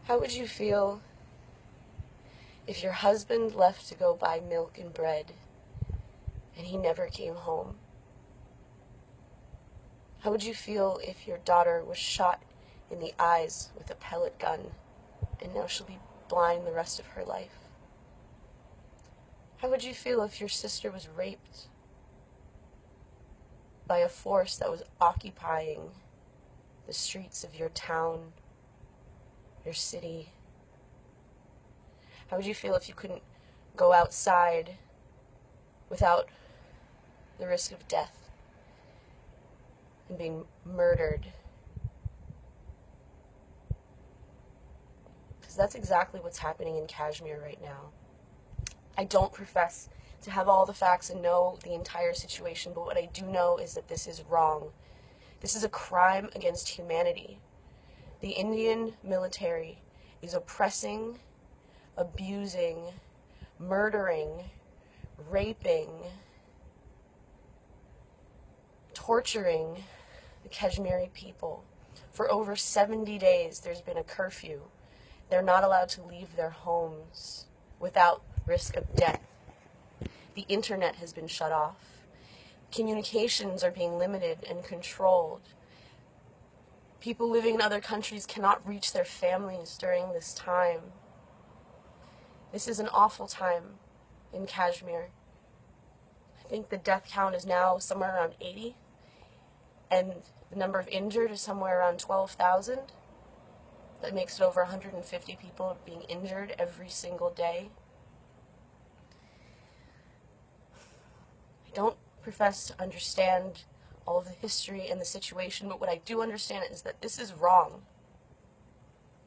How would you feel if your husband left to go buy milk and bread and he never came home? How would you feel if your daughter was shot in the eyes with a pellet gun and now she'll be blind the rest of her life? How would you feel if your sister was raped by a force that was occupying the streets of your town, your city? How would you feel if you couldn't go outside without the risk of death and being murdered? Because that's exactly what's happening in Kashmir right now. I don't profess to have all the facts and know the entire situation, but what I do know is that this is wrong. This is a crime against humanity. The Indian military is oppressing, abusing, murdering, raping, torturing the Kashmiri people. For over 70 days, there's been a curfew. They're not allowed to leave their homes without risk of death. The internet has been shut off. Communications are being limited and controlled. People living in other countries cannot reach their families during this time. This is an awful time in Kashmir. I think the death count is now somewhere around 80, and the number of injured is somewhere around 12,000. That makes it over 150 people being injured every single day. I don't profess to understand all of the history and the situation, but what I do understand is that this is wrong.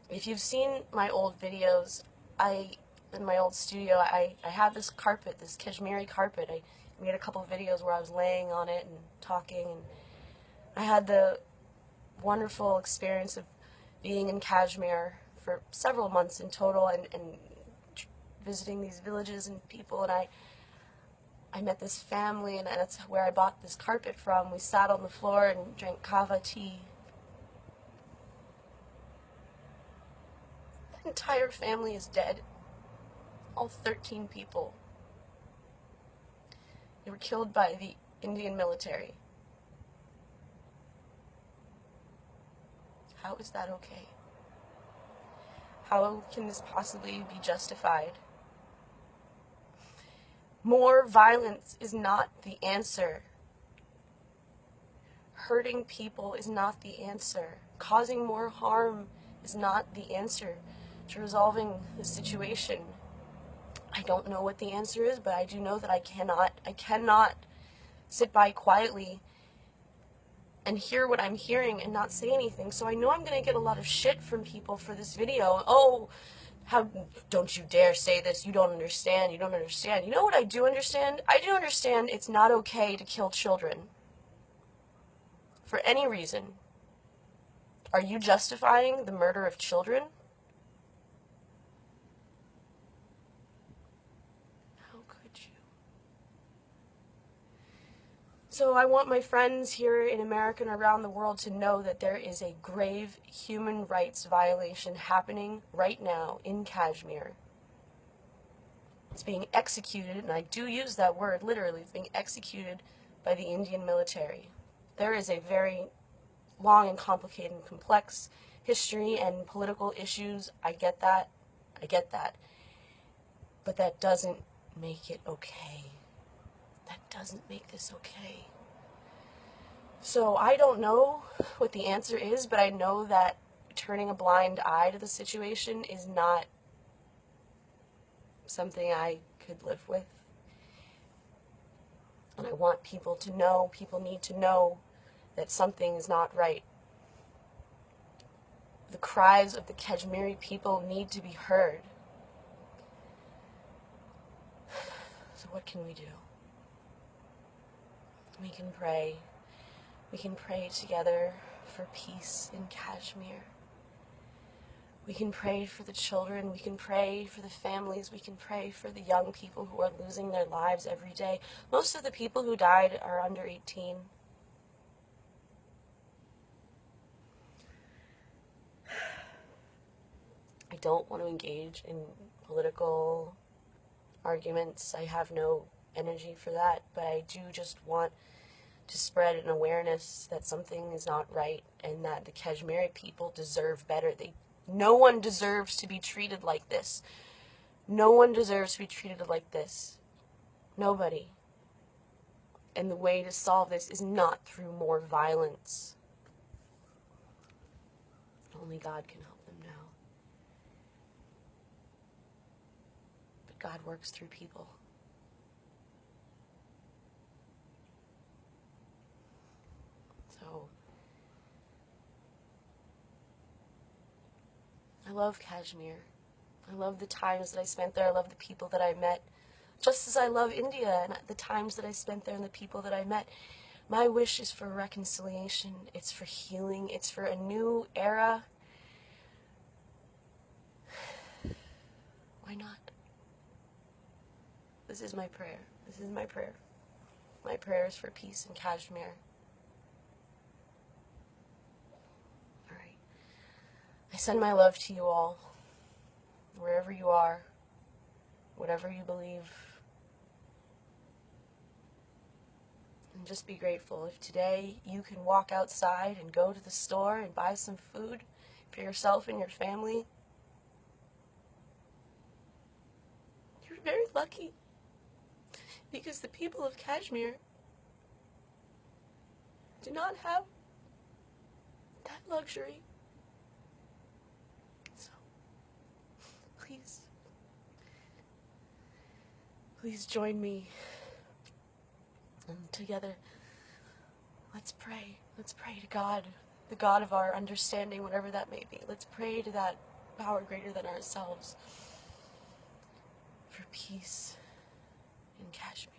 If you've seen my old videos, in my old studio, I had this carpet, this Kashmiri carpet. I made a couple of videos where I was laying on it and talking, and I had the wonderful experience of being in Kashmir for several months in total, and visiting these villages and people, and I met this family, and that's where I bought this carpet from. We sat on the floor and drank kava tea. The entire family is dead. All 13 people. They were killed by the Indian military. How is that okay? How can this possibly be justified? More violence is not the answer. Hurting people is not the answer. Causing more harm is not the answer to resolving the situation. I don't know what the answer is, but I do know that I cannot sit by quietly and hear what I'm hearing and not say anything. So I know I'm going to get a lot of shit from people for this video. Oh, how don't you dare say this? You don't understand. You don't understand. You know what I do understand? I do understand it's not okay to kill children for any reason. Are you justifying the murder of children? How could you? So I want my friends here in America and around the world to know that there is a grave human rights violation happening right now in Kashmir. It's being executed, and I do use that word literally, it's being executed by the Indian military. There is a very long and complicated and complex history and political issues. I get that. But that doesn't make it okay. That doesn't make this okay. So I don't know what the answer is, but I know that turning a blind eye to the situation is not something I could live with. And I want people to know, people need to know that something is not right. The cries of the Kashmiri people need to be heard. So what can we do? We can pray. We can pray together for peace in Kashmir. We can pray for the children. We can pray for the families. We can pray for the young people who are losing their lives every day. Most of the people who died are under 18. I don't want to engage in political arguments. I have no energy for that, but I do just want to spread an awareness that something is not right and that the Kashmiri people deserve better. No one deserves to be treated like this. No one deserves to be treated like this. Nobody. And the way to solve this is not through more violence. Only God can help them now. But God works through people. So, I love Kashmir. I love the times that I spent there. I love the people that I met. Just as I love India and the times that I spent there and the people that I met. My wish is for reconciliation. It's for healing. It's for a new era. Why not? This is my prayer. This is my prayer. My prayer is for peace in Kashmir. All right. I send my love to you all, wherever you are, whatever you believe. And just be grateful. If today you can walk outside and go to the store and buy some food for yourself and your family, you're very lucky. Because the people of Kashmir do not have that luxury. So, please join me. And together, let's pray. Let's pray to God, the God of our understanding, whatever that may be. Let's pray to that power greater than ourselves for peace in Kashmir.